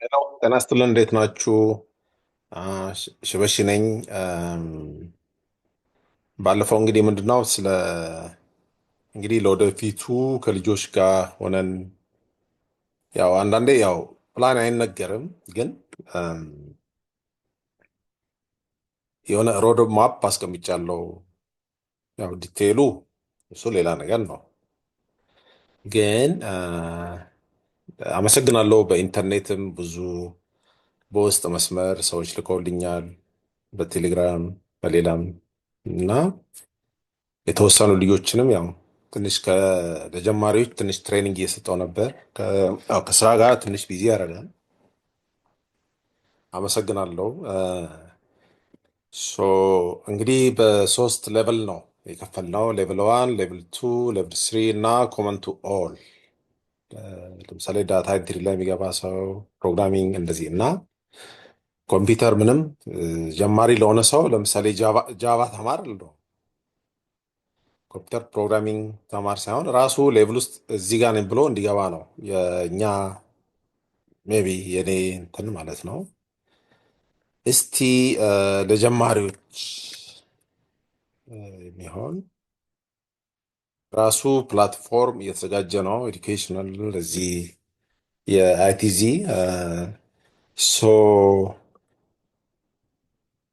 ሄሎ ጤና ይስጥልን። እንዴት ናችሁ? ሽበሺ ነኝ። ባለፈው እንግዲህ ምንድነው ስለ እንግዲህ ለወደፊቱ ከልጆች ጋር ሆነን ያው አንዳንዴ ያው ፕላን አይነገርም፣ ግን አም፣ የሆነ ሮድ ማፕ አስቀምጫለሁ። ያው ዲቴይሉ እሱ ሌላ ነገር ነው። ግን አመሰግናለሁ። በኢንተርኔትም ብዙ በውስጥ መስመር ሰዎች ልከውልኛል፣ በቴሌግራም በሌላም እና የተወሰኑ ልጆችንም ያው ትንሽ ለጀማሪዎች ትንሽ ትሬኒንግ እየሰጠው ነበር። ያው ከስራ ጋር ትንሽ ቢዚ ያደርጋል። አመሰግናለሁ። ሶ እንግዲህ በሶስት ሌቭል ነው የከፈልነው። ሌቭል ዋን፣ ሌቭል ቱ፣ ሌቭል ስሪ እና ኮመን ቱ ኦል። ለምሳሌ ዳታ ኤንትሪ ላይ የሚገባ ሰው ፕሮግራሚንግ እንደዚህ እና ኮምፒውተር ምንም ጀማሪ ለሆነ ሰው ለምሳሌ ጃቫ ተማር አለው። ኮምፒውተር ፕሮግራሚንግ ተማር ሳይሆን ራሱ ሌቭል ውስጥ እዚህ ጋር ነኝ ብሎ እንዲገባ ነው የእኛ ሜቢ የኔ እንትን ማለት ነው። እስቲ ለጀማሪዎች የሚሆን ራሱ ፕላትፎርም እየተዘጋጀ ነው፣ ኤዱኬሽናል እዚህ የአይቲዚ ሶ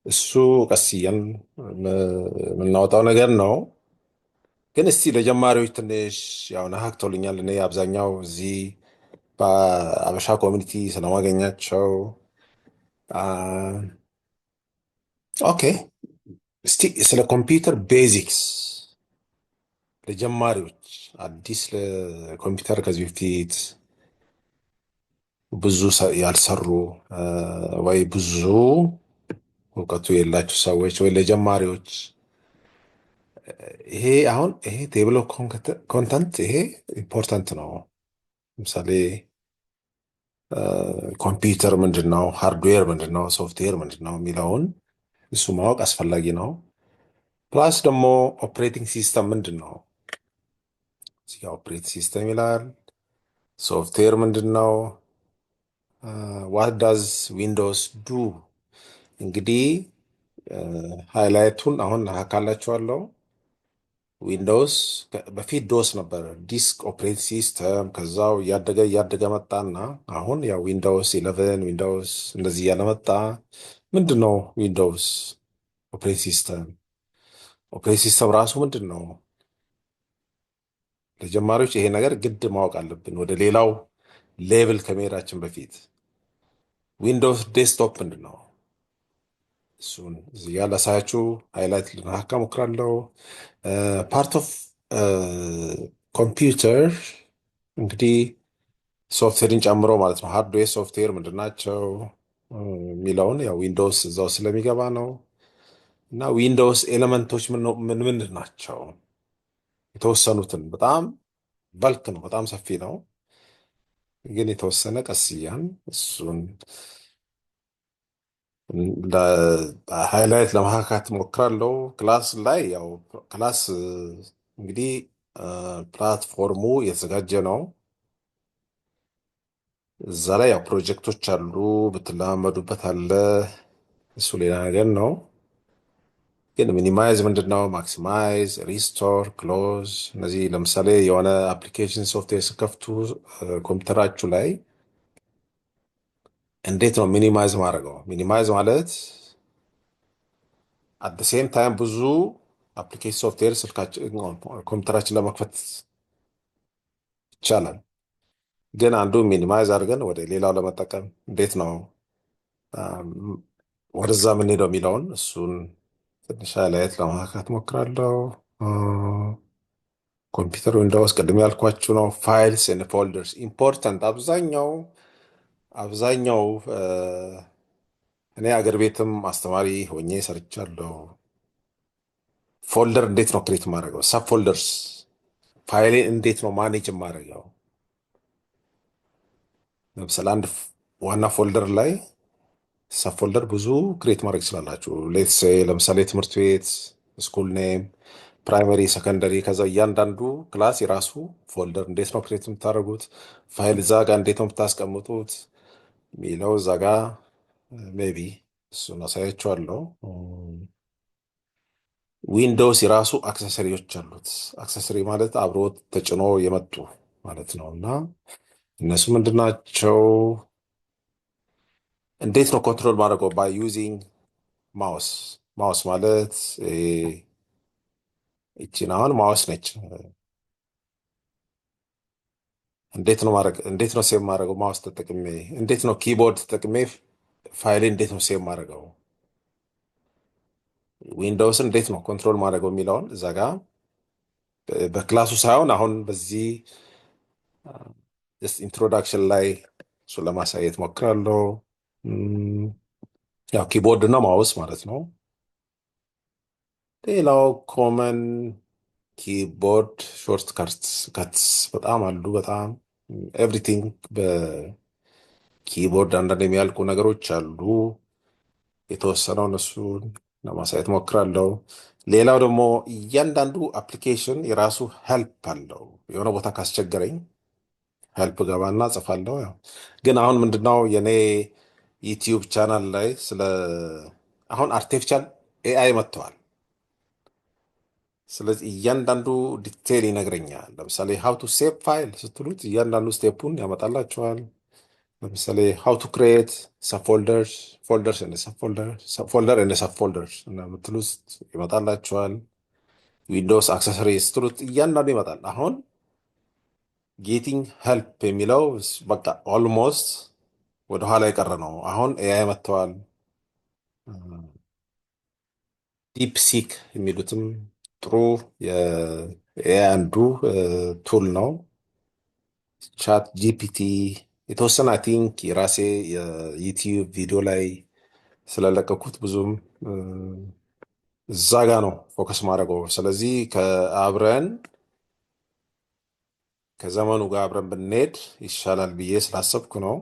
እሱ ቀስ እያልን የምናወጣው ነገር ነው። ግን እስቲ ለጀማሪዎች ትንሽ ያው ነካክቶልኛል። እኔ አብዛኛው እዚህ በአበሻ ኮሚኒቲ ስለማገኛቸው ኦኬ። እስቲ ስለ ኮምፒውተር ቤዚክስ ለጀማሪዎች አዲስ ለኮምፒውተር ከዚህ በፊት ብዙ ያልሰሩ ወይ ብዙ እውቀቱ የላቸው ሰዎች ወይ ለጀማሪዎች ይሄ አሁን ይሄ ቴብል ኦፍ ኮንተንት ይሄ ኢምፖርታንት ነው። ለምሳሌ ኮምፒውተር ምንድን ነው፣ ሃርድዌር ምንድን ነው፣ ሶፍትዌር ምንድን ነው የሚለውን እሱ ማወቅ አስፈላጊ ነው። ፕላስ ደግሞ ኦፕሬቲንግ ሲስተም ምንድን ነው፣ እዚህ ጋ ኦፕሬቲንግ ሲስተም ይላል። ሶፍትዌር ምንድን ነው፣ ዋት ዳዝ ዊንዶውስ ዱ። እንግዲህ ሃይላይቱን አሁን ካላችኋለሁ። ዊንዶውስ በፊት ዶስ ነበር፣ ዲስክ ኦፕሬቲንግ ሲስተም። ከዛው እያደገ እያደገ መጣና አሁን ያው ዊንዶውስ 11 ዊንዶውስ እንደዚህ እያለ መጣ። ምንድን ነው ዊንዶውስ ኦፕሬቲንግ ሲስተም? ኦፕሬቲንግ ሲስተም ራሱ ምንድን ነው? ለጀማሪዎች ይሄ ነገር ግድ ማወቅ አለብን፣ ወደ ሌላው ሌቭል ከመሄዳችን በፊት። ዊንዶውስ ዴስክቶፕ ምንድን ነው? እሱን እዚህ ጋር ላሳያችሁ፣ ሃይላይት ልናካ ሞክራለሁ። ፓርት ኦፍ ኮምፒውተር እንግዲህ ሶፍትዌርን ጨምሮ ማለት ነው። ሃርድዌር ሶፍትዌር ምንድናቸው የሚለውን ያው ዊንዶውስ እዛው ስለሚገባ ነው። እና ዊንዶውስ ኤሌመንቶች ምን ምንድን ናቸው? የተወሰኑትን በጣም በልክ ነው፣ በጣም ሰፊ ነው። ግን የተወሰነ ቀስ እያን እሱን ሃይላይት ለማካካት ሞክራለሁ። ክላስ ላይ ያው ክላስ እንግዲህ ፕላትፎርሙ የተዘጋጀ ነው። እዛ ላይ ያው ፕሮጀክቶች አሉ፣ ብትለማመዱበት አለ። እሱ ሌላ ነገር ነው። ግን ሚኒማይዝ ምንድን ነው፣ ማክሲማይዝ፣ ሪስቶር፣ ክሎዝ። እነዚህ ለምሳሌ የሆነ አፕሊኬሽን ሶፍትዌር ስከፍቱ ኮምፒውተራችሁ ላይ እንዴት ነው ሚኒማይዝ ማድረገው? ሚኒማይዝ ማለት አት ሴም ታይም ብዙ አፕሊኬሽን ሶፍትዌር ኮምፒውተራችን ለመክፈት ይቻላል። ግን አንዱ ሚኒማይዝ አድርገን ወደ ሌላው ለመጠቀም እንዴት ነው ወደዛ የምንሄደው የሚለውን እሱን ትንሽ ሃይላይት ለማካት ሞክራለሁ። ኮምፒውተር ዊንዶውስ ቅድም ያልኳችሁ ነው። ፋይልስ ኤንድ ፎልደርስ ኢምፖርታንት። አብዛኛው እኔ አገር ቤትም አስተማሪ ሆኜ ሰርቻለሁ። ፎልደር እንዴት ነው ክሬት ማድረገው? ሰብ ፎልደርስ ፋይሌን እንዴት ነው ማኔጅ ማድረገው? ለምሳሌ አንድ ዋና ፎልደር ላይ ሰብ ፎልደር ብዙ ክሬት ማድረግ ትችላላችሁ። ሌትስ ለምሳሌ ትምህርት ቤት ስኩል ኔም፣ ፕራይመሪ፣ ሰከንደሪ፣ ከዛ እያንዳንዱ ክላስ የራሱ ፎልደር እንዴት ነው ክሬት የምታደርጉት? ፋይል እዛ ጋር እንዴት ነው የምታስቀምጡት? የሚለው እዛ ጋ ሜቢ እሱን አሳያችኋለሁ። ዊንዶውስ የራሱ አክሰሰሪዎች አሉት። አክሰሰሪ ማለት አብሮ ተጭኖ የመጡ ማለት ነው። እና እነሱ ምንድናቸው? እንዴት ነው ኮንትሮል ማድረገው? ባይ ዩዚንግ ማውስ። ማውስ ማለት ይቺን አሁን ማውስ ነች። እንዴት ነው ሴቭ ማድረገው? ማውስ ተጠቅሜ እንዴት ነው ኪቦርድ ተጠቅሜ ፋይሌ እንዴት ነው ሴቭ ማድረገው? ዊንዶውስን እንዴት ነው ኮንትሮል ማድረገው የሚለውን እዛ ጋ በክላሱ ሳይሆን አሁን በዚህ ኢንትሮዳክሽን ላይ እሱን ለማሳየት ሞክራለሁ። እም፣ ያው ኪቦርድ እና ማውስ ማለት ነው። ሌላው ኮመን ኪቦርድ ሾርት ካትስ በጣም አሉ። በጣም ኤቭሪቲንግ በኪቦርድ አንዳንድ የሚያልቁ ነገሮች አሉ። የተወሰነው እነሱን ለማሳየት ሞክራለሁ። ሌላው ደግሞ እያንዳንዱ አፕሊኬሽን የራሱ ሄልፕ አለው። የሆነ ቦታ ካስቸገረኝ ሄልፕ ገባና ጽፋለሁ። ያው ግን አሁን ምንድነው የኔ ዩቲዩብ ቻናል ላይ ስለ አሁን አርቲፊሻል ኤአይ መጥተዋል። ስለዚህ እያንዳንዱ ዲቴል ይነግረኛል። ለምሳሌ ሃው ቱ ሴቭ ፋይል ስትሉት እያንዳንዱ ስቴፑን ያመጣላቸዋል። ለምሳሌ ሃው ቱ ክሬት ሰብፎልደርስ ፎልደርስ ፎልደር እንደ ሰብፎልደርስ እና የምትሉት ይመጣላቸዋል። ዊንዶውስ አክሰሰሪ ስትሉት እያንዳንዱ ይመጣል። አሁን ጌቲንግ ሄልፕ የሚለው በቃ ኦልሞስት ወደኋላ የቀረ ነው። አሁን ኤአይ መጥተዋል። ዲፕ ሲክ የሚሉትም ጥሩ የኤአይ አንዱ ቱል ነው። ቻት ጂፒቲ የተወሰነ አይ ቲንክ የራሴ የዩቲዩብ ቪዲዮ ላይ ስለለቀኩት ብዙም እዛ ጋ ነው ፎከስ ማድረገው። ስለዚህ ከዘመኑ ጋር አብረን ብንሄድ ይሻላል ብዬ ስላሰብኩ ነው።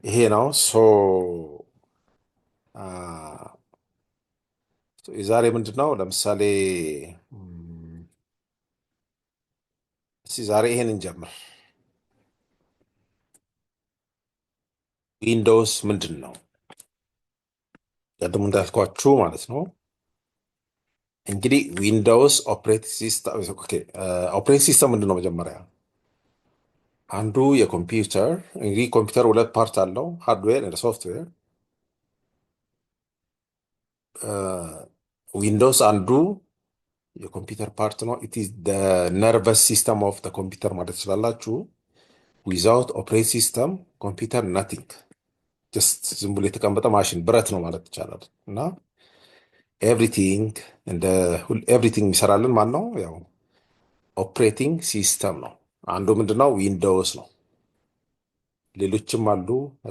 ይሄ ነው የዛሬ ምንድን ነው። ለምሳሌ እስኪ ዛሬ ይሄን እንጀምር። ዊንዶውስ ምንድን ነው? ቀድሞ እንዳልኳችሁ ማለት ነው። እንግዲህ ዊንዶውስ ኦፕሬቲንግ ሲስተም ምንድን ነው? መጀመሪያ አንዱ የኮምፒውተር እንግዲህ ኮምፒውተር ሁለት ፓርት አለው፣ ሃርድዌር እና ሶፍትዌር። ዊንዶውስ አንዱ የኮምፒውተር ፓርት ነው። ኢት ኢዝ ነርቨስ ሲስተም ኦፍ ኮምፒውተር ማለት ትችላላችሁ። ዊዛውት ኦፕሬቲንግ ሲስተም ኮምፒውተር ናቲንግ፣ ጀስት ዝም ብሎ የተቀመጠ ማሽን ብረት ነው ማለት ይቻላል። እና ኤቭሪቲንግ የሚሰራልን ማን ነው? ያው ኦፕሬቲንግ ሲስተም ነው። አንዱ ምንድነው? ዊንዶውስ ነው። ሌሎችም አሉ።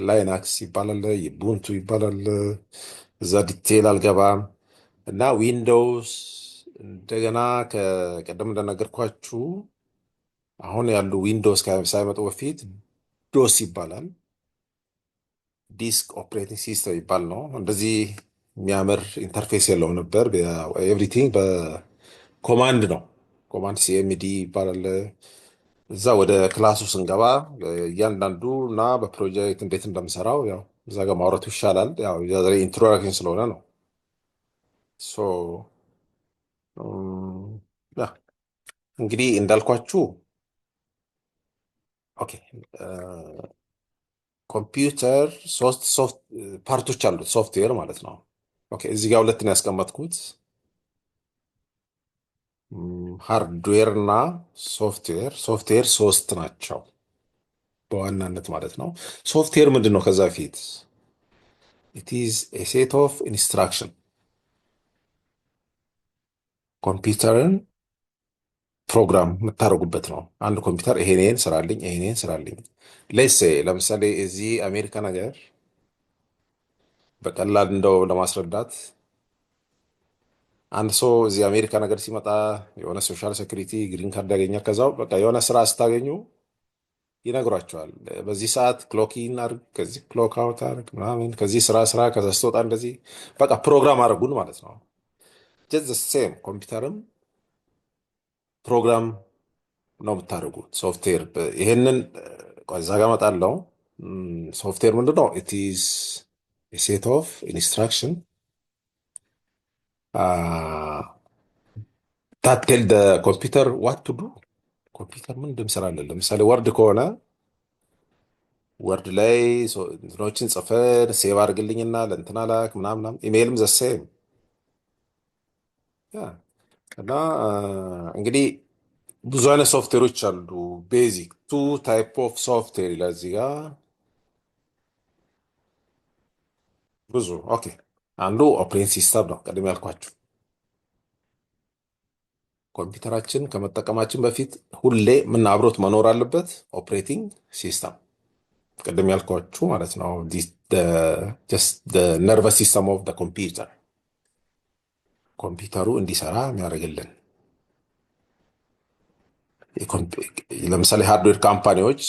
ላይናክስ ይባላል፣ ዩቡንቱ ይባላል። እዛ ዲቴል አልገባም። እና ዊንዶውስ እንደገና ከቀደም እንደነገርኳችሁ አሁን ያሉ ዊንዶውስ ሳይመጡ በፊት ዶስ ይባላል። ዲስክ ኦፕሬቲንግ ሲስተም ይባል ነው። እንደዚህ የሚያምር ኢንተርፌስ የለውም ነበር። ኤቭሪቲንግ በኮማንድ ነው። ኮማንድ ሲኤምዲ ይባላል። እዛ ወደ ክላሱ ስንገባ እያንዳንዱ እና በፕሮጀክት እንዴት እንደምሰራው ያው እዛ ጋር ማውረቱ ይሻላል። ያው ኢንትሮዳክሽን ስለሆነ ነው። ሶ ያ እንግዲህ እንዳልኳችሁ ኦኬ ኮምፒውተር ሶስት ፓርቶች አሉት፣ ሶፍትዌር ማለት ነው። ኦኬ እዚህ ጋር ሁለት ነው ያስቀመጥኩት፣ ሃርድዌር እና ሶፍትዌር። ሶፍትዌር ሶስት ናቸው በዋናነት ማለት ነው። ሶፍትዌር ምንድን ነው? ከዛ በፊት ኢት ኢዝ ኤ ሴት ኦፍ ኢንስትራክሽን ኮምፒውተርን ፕሮግራም የምታደርጉበት ነው። አንድ ኮምፒውተር ይሄንን ስራልኝ፣ ይሄንን ስራልኝ። ለምሳሌ እዚህ አሜሪካ ነገር በቀላል እንደው ለማስረዳት አንድ ሰው እዚህ አሜሪካ ነገር ሲመጣ የሆነ ሶሻል ሴኩሪቲ ግሪን ካርድ ያገኛል። ከዛው በቃ የሆነ ስራ ስታገኙ ይነግሯቸዋል። በዚህ ሰዓት ክሎክ ኢን አድርግ፣ ከዚህ ክሎክ አውት አድርግ ምናምን፣ ከዚህ ስራ፣ ከዛ ስትወጣ እንደዚህ በቃ ፕሮግራም አድርጉን ማለት ነው። ጀስት ሴም ኮምፒውተርም ፕሮግራም ነው የምታደርጉት ሶፍትዌር። ይሄንን እዛ ጋር እመጣለሁ። ሶፍትዌር ምንድን ነው? ኢት ኢዝ ሴት ኦፍ ኢንስትራክሽን that tell the computer what to do። ኮምፒውተር ምን እንደሚሰራለን። ለምሳሌ ወርድ ከሆነ ወርድ ላይ እንትኖችን ጽፈን ሴቭ አድርግልኝና ለእንትና ላክ ምናምናም። ኢሜይልም ዘሴም እና እንግዲህ ብዙ አይነት ሶፍትዌሮች አሉ። ቤዚክ ቱ ታይፕ ኦፍ ሶፍትዌር ይላል እዚህ ጋ ብዙ። ኦኬ አንዱ ኦፕሬቲንግ ሲስተም ነው። ቀድም ያልኳችሁ ኮምፒውተራችን ከመጠቀማችን በፊት ሁሌ ምን አብሮት መኖር አለበት? ኦፕሬቲንግ ሲስተም ቅድም ያልኳችሁ ማለት ነው። ነርቨስ ሲስተም ኦፍ ኮምፒውተር ኮምፒውተሩ እንዲሰራ የሚያደርግልን። ለምሳሌ ሃርድዌር ካምፓኒዎች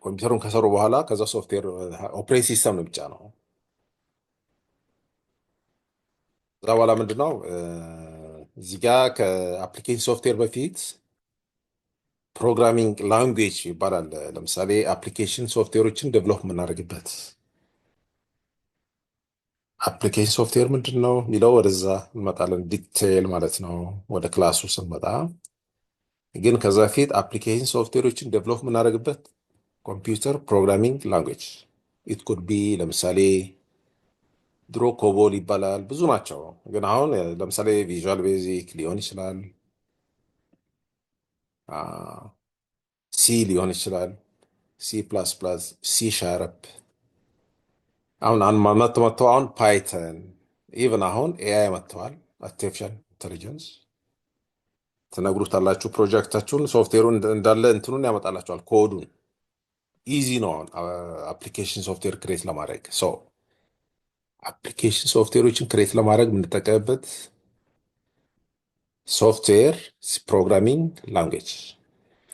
ኮምፒውተሩን ከሰሩ በኋላ ከዛ ሶፍትዌር ኦፕሬቲንግ ሲስተም ነው ብቻ ነው። ከዛ በኋላ ምንድነው እዚህ ጋ ከአፕሊኬሽን ሶፍትዌር በፊት ፕሮግራሚንግ ላንጉዌጅ ይባላል። ለምሳሌ አፕሊኬሽን ሶፍትዌሮችን ዴቨሎፕ የምናደርግበት አፕሊኬሽን ሶፍትዌር ምንድን ነው የሚለው ወደዛ እንመጣለን፣ ዲቴይል ማለት ነው ወደ ክላሱ ስንመጣ። ግን ከዛ በፊት አፕሊኬሽን ሶፍትዌሮችን ዴቨሎፕ የምናደርግበት ኮምፒውተር ፕሮግራሚንግ ላንጉዌጅ ኢት ኩድ ቢ ለምሳሌ ድሮ ኮቦል ይባላል። ብዙ ናቸው። ግን አሁን ለምሳሌ ቪዥዋል ቤዚክ ሊሆን ይችላል፣ ሲ ሊሆን ይችላል፣ ሲ ፕላስ ፕላስ፣ ሲ ሻርፕ። አሁን መጥተው አሁን ፓይተን ኢቨን አሁን ኤአይ መጥተዋል። አርቲፊሻል ኢንቴሊጀንስ ትነግሩታላችሁ ፕሮጀክታችሁን፣ ሶፍትዌሩን እንዳለ እንትኑን ያመጣላችኋል፣ ኮዱን። ኢዚ ነው አሁን አፕሊኬሽን ሶፍትዌር ክሬት ለማድረግ። አፕሊኬሽን ሶፍትዌሮችን ክሬት ለማድረግ የምንጠቀምበት ሶፍትዌር ፕሮግራሚንግ ላንጉዌጅ።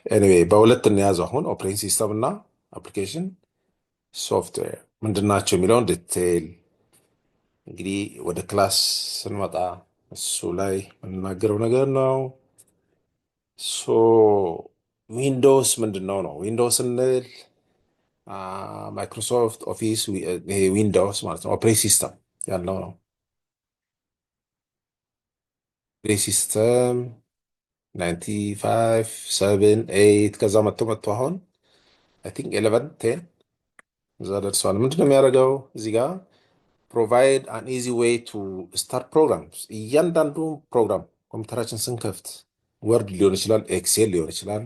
ኤኒዌይ በሁለት እንያዘው አሁን ኦፕሬቲንግ ሲስተም እና አፕሊኬሽን ሶፍትዌር ምንድናቸው የሚለውን ዲቴይል እንግዲህ ወደ ክላስ ስንመጣ እሱ ላይ የምንናገረው ነገር ነው። ዊንዶውስ ምንድን ነው ነው? ዊንዶውስ ስንል ማይክሮሶፍት ኦፊስ ዊንዶውስ ማለት ነው። ኦፕሬቲንግ ሲስተም ያለው ነው። ኦፕሬቲንግ ሲስተም 95 7 8 ከዛ መጥቶ አሁን አይ ቲንክ 11 10 እዛ ደርሷል። ምንድን ነው የሚያደርገው እዚህ ጋር ፕሮቫይድ አን ኢዚ ዌይ ቱ ስታርት ፕሮግራምስ። እያንዳንዱ ፕሮግራም ኮምፒውተራችን ስንከፍት ወርድ ሊሆን ይችላል፣ ኤክሴል ሊሆን ይችላል፣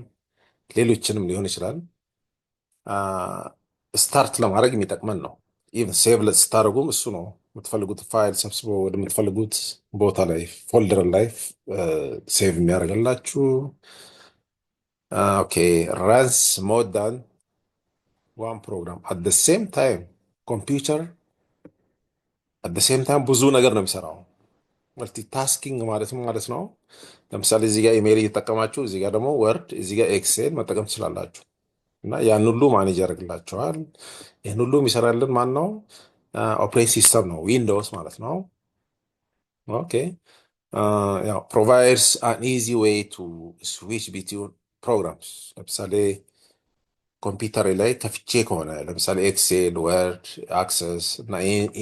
ሌሎችንም ሊሆን ይችላል፣ ስታርት ለማድረግ የሚጠቅመን ነው። ኢቨን ሴቭ ስታደርጉም እሱ ነው የምትፈልጉት ፋይል ሰብስቦ ወደምትፈልጉት ቦታ ላይ ፎልደር ላይ ሴቭ የሚያደርግላችሁ። ኦኬ ራንስ ሞር ዳን ዋን ፕሮግራም አት ደ ሴም ታይም። ኮምፒውተር አት ደ ሴም ታይም ብዙ ነገር ነው የሚሰራው። መልቲ ታስኪንግ ማለት ነው። ለምሳሌ እዚህ ጋር ኢሜይል እየተጠቀማችሁ እዚህ ጋር ደግሞ ወርድ፣ እዚህ ጋር ኤክሴል መጠቀም ትችላላችሁ። እና ያን ሁሉ ማኔጅ ያደርግላቸዋል። ይህን ሁሉ የሚሰራልን ማን ነው? ኦፕሬቲንግ ሲስተም ነው፣ ዊንዶውስ ማለት ነው። ኦኬ ፕሮቫይድስ አን ኢዚ ዌይ ቱ ስዊች ቢትዊን ፕሮግራምስ። ለምሳሌ ኮምፒውተር ላይ ከፍቼ ከሆነ ለምሳሌ ኤክሴል፣ ወርድ፣ አክሰስ እና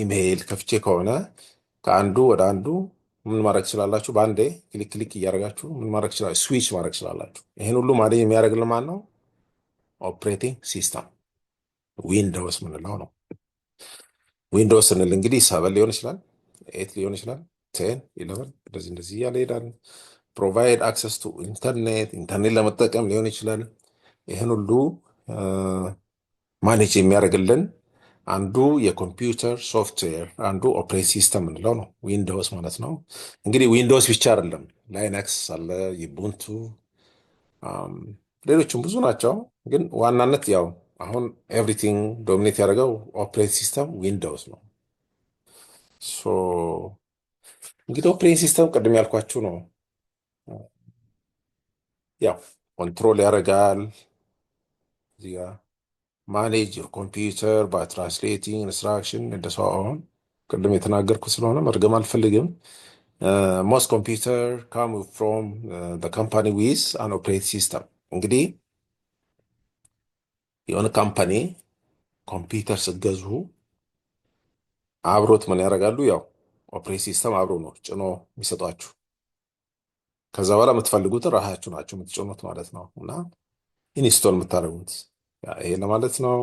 ኢሜይል ከፍቼ ከሆነ ከአንዱ ወደ አንዱ ምን ማድረግ ትችላላችሁ? በአንዴ ክሊክ ክሊክ እያደረጋችሁ ምን ማድረግ ትችላላችሁ? ስዊች ማድረግ ትችላላችሁ። ይህን ሁሉ ማኔጅ የሚያደርግልን ማን ነው? ኦፕሬቲንግ ሲስተም ዊንዶውስ ምንለው ነው። ዊንዶውስ ስንል እንግዲህ 7 ሊሆን ይችላል፣ 8 ሊሆን ይችላል፣ 10 11 እንደዚህ እያለ ይሄዳል። ፕሮቫይድ አክሰስ ቱ ኢንተርኔት ለመጠቀም ሊሆን ይችላል። ይህን ሁሉ ማኔጅ የሚያደርግልን አንዱ የኮምፒውተር ሶፍትዌር አንዱ ኦፕሬቲንግ ሲስተም ምንለው ነው፣ ዊንዶውስ ማለት ነው። እንግዲህ ዊንዶውስ ብቻ አይደለም፣ ላይነክስ አለ፣ ዩቡንቱ፣ ሌሎችም ብዙ ናቸው። ግን ዋናነት ያው አሁን ኤቭሪቲንግ ዶሚኔት ያደረገው ኦፕሬቲንግ ሲስተም ዊንዶውስ ነው። እንግዲህ ኦፕሬቲንግ ሲስተም ቅድም ያልኳችሁ ነው። ያው ኮንትሮል ያደርጋል እዚህ ጋር ማኔጅ ዮር ኮምፒውተር ባይ ትራንስሌቲንግ ኢንስትራክሽን እንደሰው አሁን ቅድም የተናገርኩ ስለሆነ መድገም አልፈልግም። ሞስት ኮምፒውተር ካም ፍሮም ካምፓኒ ዊዝ አን ኦፕሬቲንግ ሲስተም። እንግዲህ የሆነ ካምፓኒ ኮምፒውተር ስትገዙ አብሮት ምን ያደርጋሉ? ያው ኦፕሬቲንግ ሲስተም አብሮ ነው ጭኖ የሚሰጧችሁ። ከዛ በኋላ የምትፈልጉትን ራሳችሁ ናቸው የምትጭኑት ማለት ነው እና ኢንስቶል የምታደርጉት ይሄ ለማለት ነው።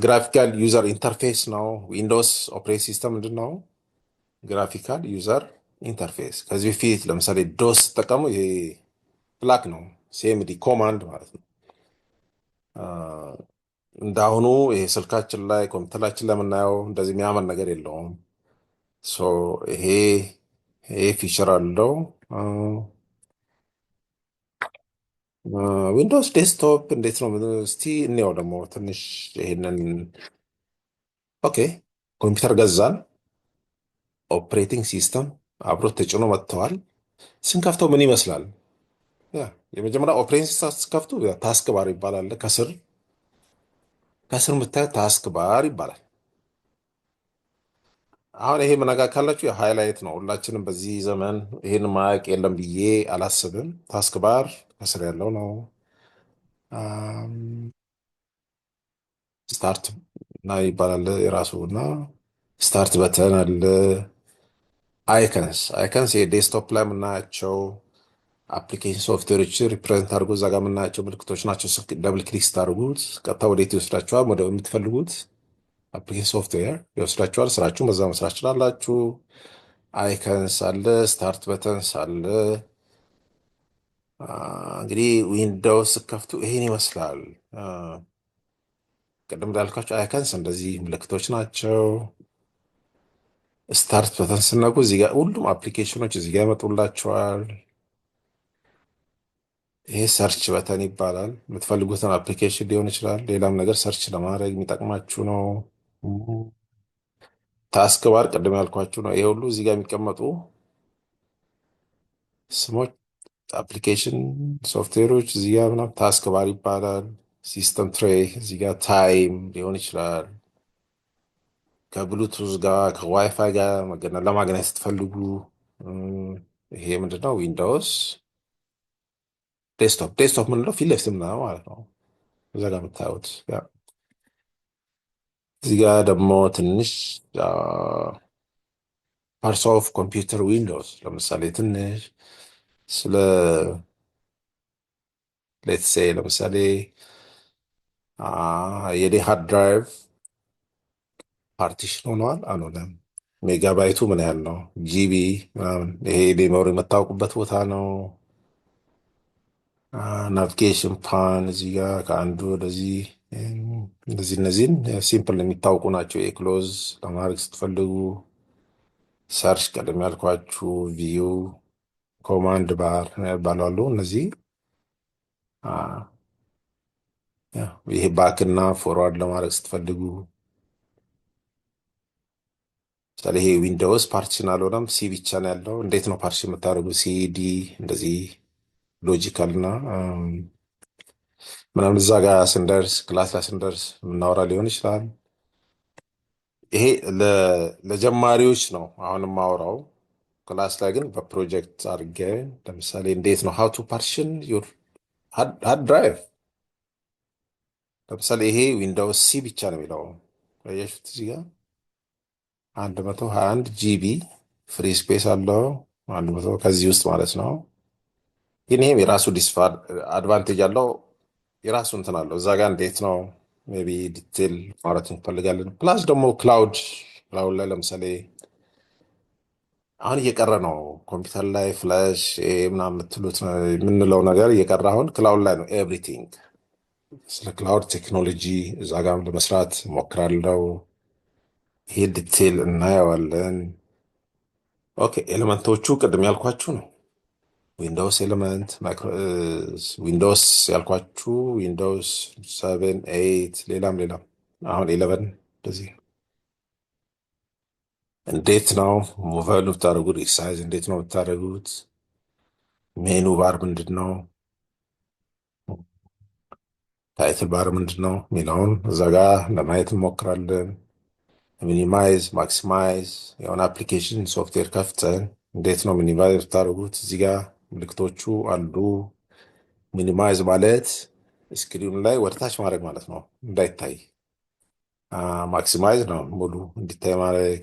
ግራፊካል ዩዘር ኢንተርፌስ ነው። ዊንዶውስ ኦፕሬቲንግ ሲስተም ምንድን ነው? ግራፊካል ዩዘር ኢንተርፌስ። ከዚህ በፊት ለምሳሌ ዶስ ተጠቀሙ፣ ይሄ ብላክ ነው፣ ሲኤምዲ ኮማንድ ማለት ነው። እንዳሁኑ ይሄ ስልካችን ላይ ኮምፒውተራችን ላይ የምናየው እንደዚህ የሚያምር ነገር የለውም። ሶ ይሄ ይሄ ፊቸር አለው። ዊንዶውስ ዴስክቶፕ እንዴት ነው? እስቲ እንየው ደግሞ ትንሽ ይሄንን። ኦኬ ኮምፒውተር ገዛን፣ ኦፕሬቲንግ ሲስተም አብሮት ተጭኖ መጥተዋል። ስንከፍተው ምን ይመስላል? ያ የመጀመሪያ ኦፕሬቲንግ ሲስተም ስከፍቱ ታስክ ባር ይባላል። ከስር ከስር የምታዩት ታስክ ባር ይባላል። አሁን ይሄ መነጋ ካላችሁ የሃይላይት ነው። ሁላችንም በዚህ ዘመን ይህን ማያውቅ የለም ብዬ አላስብም። ታስክ ባር ከስር ያለው ነው። ስታርት እና ይባላል የራሱ እና ስታርት በተን አለ። አይከንስ የዴስክቶፕ ላይ የምናያቸው አፕሊኬሽን ሶፍትዌሮች ሪፕሬዘንት አድርጎ እዛ ጋር የምናያቸው ምልክቶች ናቸው። ደብል ክሊክ ስታደርጉት ቀጥታ ወዴት ይወስዳችኋል? ወደ የምትፈልጉት አፕሊኬሽን ሶፍትዌር ይወስዳችኋል። ስራችሁን በዛ መስራት ችላላችሁ። አይከንስ አለ፣ ስታርት በተንስ አለ። እንግዲህ ዊንዶውስ ስከፍቱ ይሄን ይመስላል። ቅድም እንዳልኳቸው አይከንስ እንደዚህ ምልክቶች ናቸው። ስታርት በተን ስነኩ እዚህ ጋር ሁሉም አፕሊኬሽኖች እዚህ ጋር ይመጡላቸዋል። ይሄ ሰርች በተን ይባላል። የምትፈልጉትን አፕሊኬሽን ሊሆን ይችላል፣ ሌላም ነገር ሰርች ለማድረግ የሚጠቅማችሁ ነው። ታስክ ባር ቅድም ያልኳችሁ ነው። ይሄ ሁሉ እዚህ ጋር የሚቀመጡ ስሞች አፕሊኬሽን ሶፍትዌሮች እዚህ ጋር ምናምን ታስክ ባር ይባላል። ሲስተም ትሬ እዚህ ጋር ታይም ሊሆን ይችላል። ከብሉቱዝ ጋር ከዋይፋይ ጋር ለማገናኘት ስትፈልጉ ይሄ ምንድነው? ዊንዶውስ ዴስክቶፕ ምንለው ፊት ለፊት ምናምን ማለት ነው። እዛ ጋር የምታዩት እዚህ ጋር ደግሞ ትንሽ ፓርትስ ኦፍ ኮምፒውተር ዊንዶውስ ለምሳሌ ትንሽ ስለ ሌትስ ሴይ ለምሳሌ የኔ ሃርድ ድራይቭ ፓርቲሽን ሆነዋል አልሆነም፣ ሜጋባይቱ ምን ያህል ነው፣ ጂቢ ምናምን፣ ይሄ ሜሞሪ የምታውቁበት ቦታ ነው። ናቪጌሽን ፓን እዚህ ጋር ከአንዱ ወደዚህ እነዚህን ሲምፕል የሚታወቁ ናቸው። የክሎዝ ለማድረግ ስትፈልጉ ሰርች ቀደም ያልኳችሁ ቪው ኮማንድ ባር ይባላሉ። እነዚህ ይሄ ባክ እና ፎርዋርድ ለማድረግ ስትፈልጉ ምሳሌ ይሄ ዊንዶውስ ፓርቲሽን አልሆነም፣ ሲ ብቻ ነው ያለው። እንዴት ነው ፓርቲሽን የምታደርጉ? ሲዲ እንደዚህ ሎጂካል እና ምናምን እዛ ጋር ስንደርስ ክላስ ላይ ስንደርስ የምናወራ ሊሆን ይችላል። ይሄ ለጀማሪዎች ነው አሁን የማወራው። ክላስ ላይ ግን በፕሮጀክት አድርጌ ለምሳሌ እንዴት ነው ሀው ቱ ፓርቲሽን ዩር ሃርድ ድራይቭ። ለምሳሌ ይሄ ዊንዶውስ ሲ ብቻ ነው የሚለው ያያችሁት እዚህ ጋር 121 ጂቢ ፍሪ ስፔስ አለው 100 ከዚህ ውስጥ ማለት ነው። ግን ይሄም የራሱ አድቫንቴጅ አለው፣ የራሱ እንትን አለው። እዛ ጋር እንዴት ነው ሜይ ቢ ዲቴል ማውራት እንፈልጋለን። ፕላስ ደግሞ ክላውድ ላይ ለምሳሌ አሁን እየቀረ ነው ኮምፒውተር ላይ ፍላሽ ምናምን የምትሉት የምንለው ነገር እየቀረ አሁን ክላውድ ላይ ነው ኤቭሪቲንግ። ስለ ክላውድ ቴክኖሎጂ እዛ ጋር ለመስራት ሞክራለው። ይሄ ዲቴል እናየዋለን። ኦኬ ኤሌመንቶቹ ቅድም ያልኳችሁ ነው። ዊንዶውስ ኤሌመንት ዊንዶውስ ያልኳችሁ ዊንዶውስ 7 8 ሌላም አሁን 11 እንደዚህ። እንዴት ነው ሙቨል ብታደርጉት? ሪሳይዝ እንዴት ነው ብታደርጉት? ሜኑ ባር ምንድን ነው? ታይትል ባር ምንድን ነው የሚለውን እዛ ጋ ለማየት እንሞክራለን። ሚኒማይዝ ማክሲማይዝ የሆነ አፕሊኬሽን ሶፍትዌር ከፍተን እንዴት ነው ሚኒማይዝ ብታደርጉት? እዚህ ጋ ምልክቶቹ አሉ። ሚኒማይዝ ማለት ስክሪኑ ላይ ወደታች ማድረግ ማለት ነው እንዳይታይ። ማክሲማይዝ ነው ሙሉ እንዲታይ ማድረግ።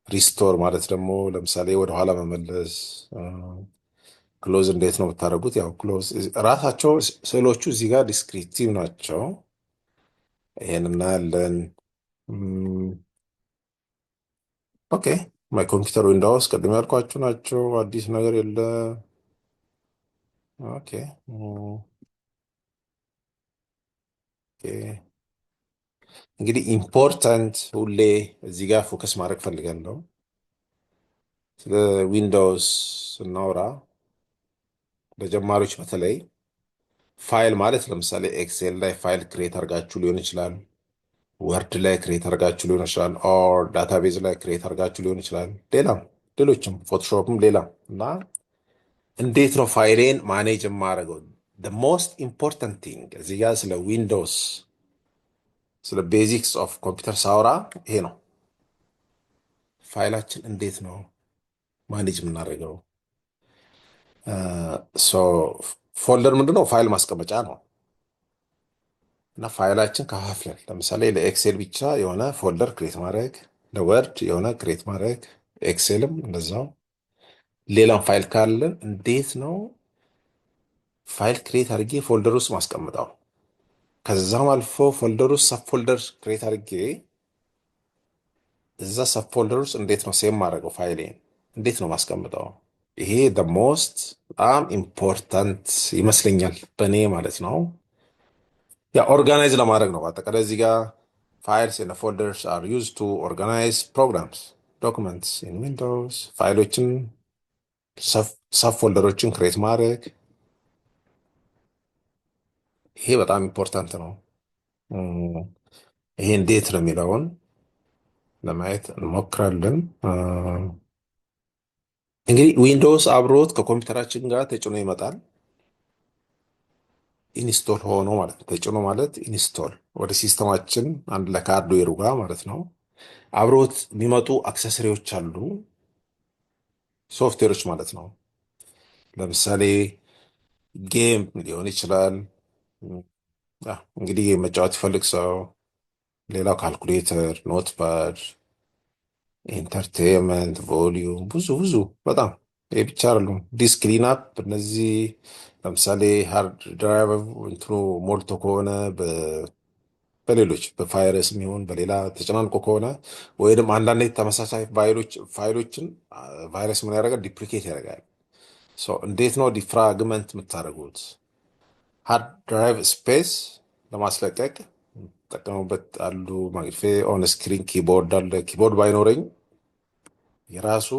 ሪስቶር ማለት ደግሞ ለምሳሌ ወደኋላ መመለስ። ክሎዝ እንዴት ነው የምታደርጉት? ያው ክሎዝ ራሳቸው ስዕሎቹ እዚህ ጋር ዲስክሪፕቲቭ ናቸው። ይሄን እናያለን። ኦኬ ማይ ኮምፒውተር ዊንዶውስ ቅድም ያልኳችሁ ናቸው። አዲስ ነገር የለ። ኦኬ ኦኬ። እንግዲህ ኢምፖርታንት ሁሌ እዚህ ጋር ፎከስ ማድረግ ፈልጋለሁ። ስለ ዊንዶውስ ስናወራ ለጀማሪዎች በተለይ ፋይል ማለት ለምሳሌ ኤክሴል ላይ ፋይል ክሬት አድርጋችሁ ሊሆን ይችላል። ወርድ ላይ ክሬት አድርጋችሁ ሊሆን ይችላል። ኦር ዳታቤዝ ላይ ክሬት አድርጋችሁ ሊሆን ይችላል። ሌላም ሌሎችም ፎቶሾፕም ሌላ እና እንዴት ነው ፋይሌን ማኔጅ የማደርገው? ሞስት ኢምፖርታንት ቲንግ እዚህ ጋር ስለ ዊንዶውስ ስለ ቤዚክስ ኦፍ ኮምፒውተር ሳውራ ይሄ ነው። ፋይላችን እንዴት ነው ማኔጅ የምናደርገው? ፎልደር ምንድነው? ፋይል ማስቀመጫ ነው። እና ፋይላችን ከፋፍለን ለምሳሌ ለኤክሴል ብቻ የሆነ ፎልደር ክሬት ማድረግ፣ ለወርድ የሆነ ክሬት ማድረግ፣ ኤክሴልም እንደዛው። ሌላም ፋይል ካለን እንዴት ነው ፋይል ክሬት አድርጌ ፎልደር ውስጥ ማስቀምጠው? ከዛም አልፎ ፎልደር ውስጥ ሰብ ፎልደር ክሬት አድርጌ እዛ ሰብ ፎልደር ውስጥ እንዴት ነው ሴም ማድረገው? ፋይሌን እንዴት ነው ማስቀምጠው? ይሄ ሞስት በጣም ኢምፖርታንት ይመስለኛል በእኔ ማለት ነው። ያ ኦርጋናይዝ ለማድረግ ነው። በአጠቃላይ እዚህ ጋር ፋይልስ እና ፎልደርስ አር ዩዝድ ቱ ኦርጋናይዝ ፕሮግራምስ ዶክመንትስ ኢን ዊንዶውስ። ፋይሎችን ሰብ ፎልደሮችን ክሬት ማድረግ ይሄ በጣም ኢምፖርታንት ነው። ይሄ እንዴት ነው የሚለውን ለማየት እንሞክራለን። እንግዲህ ዊንዶውስ አብሮት ከኮምፒውተራችን ጋር ተጭኖ ይመጣል። ኢንስቶል ሆኖ ማለት ነው። ተጭኖ ማለት ኢንስቶል ወደ ሲስተማችን አንድ ላይ ከሃርድዌሩ ጋር ማለት ነው። አብሮት የሚመጡ አክሰሰሪዎች አሉ፣ ሶፍትዌሮች ማለት ነው። ለምሳሌ ጌም ሊሆን ይችላል። እንግዲህ መጫወት ይፈልግ ሰው ሌላው ካልኩሌተር፣ ኖትፓድ፣ ኢንተርቴንመንት፣ ቮሊዩም ብዙ ብዙ በጣም ይህ ብቻ አይደሉም። ዲስክ ክሊንአፕ እነዚህ ለምሳሌ ሃርድ ድራይቭ እንትኑ ሞልቶ ከሆነ በሌሎች በቫይረስ የሚሆን በሌላ ተጨናንቆ ከሆነ ወይም አንዳንድ ተመሳሳይ ፋይሎችን ቫይረስ ምን ያደርጋል? ዲፕሊኬት ያደርጋል። እንዴት ነው ዲፍራግመንት የምታደርጉት? ሃርድ ድራይቭ ስፔስ ለማስለቀቅ ጠቀሙበት አሉ። ማግኒፌ ኦን ስክሪን ኪቦርድ አለ። ኪቦርድ ባይኖረኝ የራሱ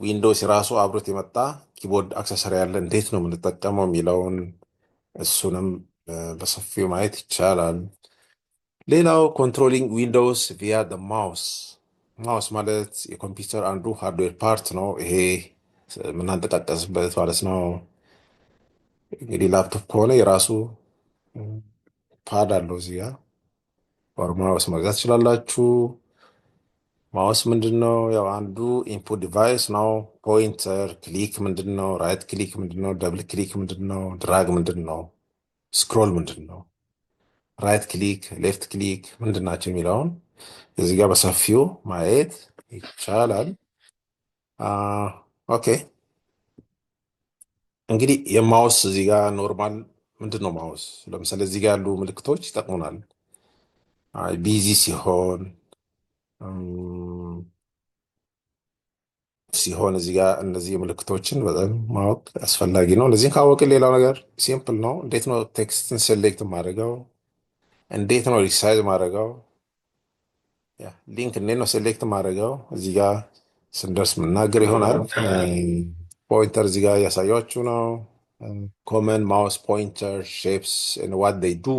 ዊንዶውስ የራሱ አብሮት የመጣ ኪቦርድ አክሰሰሪ ያለ እንዴት ነው የምንጠቀመው የሚለውን እሱንም በሰፊው ማየት ይቻላል። ሌላው ኮንትሮሊንግ ዊንዶውስ ቪያ ማውስ። ማውስ ማለት የኮምፒውተር አንዱ ሃርድዌር ፓርት ነው። ይሄ የምናንቀሳቀስበት ማለት ነው። እንግዲህ ላፕቶፕ ከሆነ የራሱ ፓድ አለው እዚህ ጋ ኦር ማውስ መግዛት ትችላላችሁ። ማውስ ምንድን ነው? ያው አንዱ ኢንፑት ዲቫይስ ነው። ፖይንተር፣ ክሊክ ምንድን ነው? ራይት ክሊክ ምንድን ነው? ደብል ክሊክ ምንድን ነው? ድራግ ምንድን ነው? ስክሮል ምንድን ነው? ራይት ክሊክ፣ ሌፍት ክሊክ ምንድን ናቸው የሚለውን እዚህ ጋር በሰፊው ማየት ይቻላል። ኦኬ እንግዲህ የማውስ እዚህ ጋር ኖርማል ምንድን ነው ማውስ? ለምሳሌ እዚህ ጋር ያሉ ምልክቶች ይጠቅሙናል። ቢዚ ሲሆን እዚህ ጋር እነዚህ ምልክቶችን በጣም ማወቅ አስፈላጊ ነው። እነዚህን ካወቅን ሌላው ነገር ሲምፕል ነው። እንዴት ነው ቴክስትን ሴሌክት ማድረገው? እንዴት ነው ሪሳይዝ ማድረገው? ሊንክ እንዴት ነው ሴሌክት ማድረገው? እዚህ ጋር ስንደርስ ምናገር ይሆናል። ፖይንተር እዚህ ጋር እያሳያችሁ ነው። ኮመን ማውስ ፖይንተር ሼፕስ ዋት ዴይ ዱ።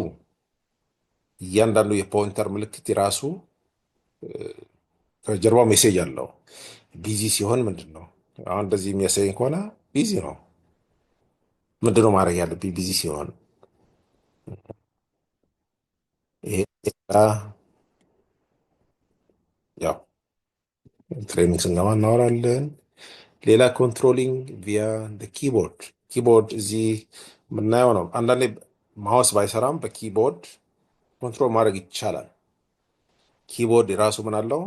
እያንዳንዱ የፖይንተር ምልክት የራሱ ከጀርባው ሜሴጅ አለው። ቢዚ ሲሆን ምንድን ነው አሁን እንደዚህ የሚያሳየኝ ከሆነ ቢዚ ነው። ምንድን ነው ማድረግ ያለብኝ ቢዚ ሲሆን? ይሄ ያው ትሬኒንግ ስንገባ እናወራለን። ሌላ ኮንትሮሊንግ ቪያ ኪቦርድ። ኪቦርድ እዚህ የምናየው ነው። አንዳንዴ ማውስ ባይሰራም በኪቦርድ ኮንትሮል ማድረግ ይቻላል። ኪቦርድ የራሱ ምን አለው?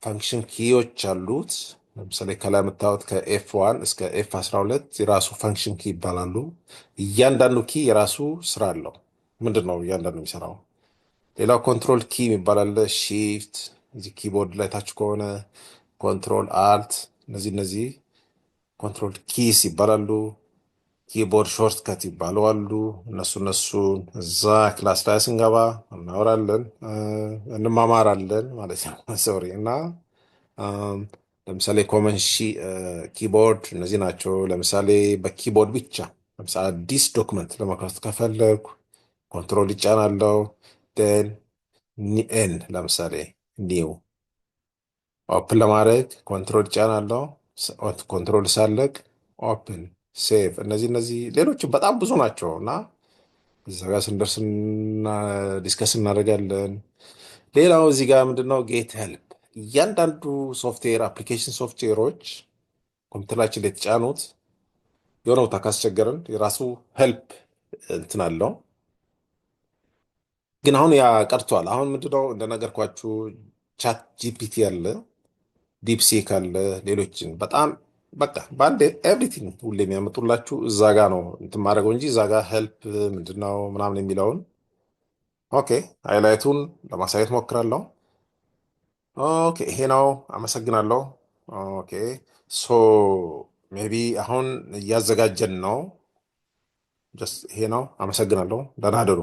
ፋንክሽን ኪዎች አሉት። ለምሳሌ ከላይ የምታዩት ከኤፍ ዋን እስከ ኤፍ 12 የራሱ ፋንክሽን ኪ ይባላሉ። እያንዳንዱ ኪ የራሱ ስራ አለው። ምንድን ነው እያንዳንዱ የሚሰራው? ሌላው ኮንትሮል ኪ የሚባል አለ። ሺፍት እዚህ ኪቦርድ ላይ ታች ከሆነ ኮንትሮል አልት፣ እነዚህ ኮንትሮል ኪስ ይባላሉ። ኪቦርድ ሾርት ከት ይባሉ አሉ። እነሱን እዛ ክላስ ላይ ስንገባ እናወራለን፣ እንማማራለን ማለት ነው። ሶሪ እና አም፣ ለምሳሌ ኮመን ኪቦርድ እነዚህ ናቸው። ለምሳሌ በኪቦርድ ብቻ ለምሳሌ አዲስ ዶክመንት ለመክፈት ከፈለጉ ኮንትሮል ይጫናለው። ን ኤን ለምሳሌ ኒው ኦፕን ለማድረግ ኮንትሮል ይጫናለው። ኮንትሮል ሳለቅ ኦፕን ሴቭ። እነዚህ ሌሎችም በጣም ብዙ ናቸው እና እዛ ጋር ስንደርስ ዲስከስ እናደርጋለን። ሌላው እዚህ ጋር ምንድነው ጌት ሄልፕ። እያንዳንዱ ሶፍትዌር አፕሊኬሽን ሶፍትዌሮች ኮምፒውተራችን ላይ የተጫኑት የሆነ ቦታ ካስቸገረን የራሱ ሄልፕ እንትን አለው። ግን አሁን ያ ቀርቷል። አሁን ምንድነው እንደነገርኳችሁ ቻት ጂፒቲ አለ፣ ዲፕሲክ አለ፣ ሌሎችን በጣም በቃ በአንድ ኤቭሪቲንግ ሁሌ የሚያመጡላችሁ እዛ ጋ ነው እንትን ማድረገው እንጂ እዛ ጋ ሄልፕ ምንድነው ምናምን የሚለውን ኦኬ ሃይላይቱን ለማሳየት ሞክራለሁ። ኦኬ ይሄ ነው። አመሰግናለሁ። ኦኬ ሶ ሜቢ አሁን እያዘጋጀን ነው። ጀስት ይሄ ነው። አመሰግናለሁ። ደህና እደሩ።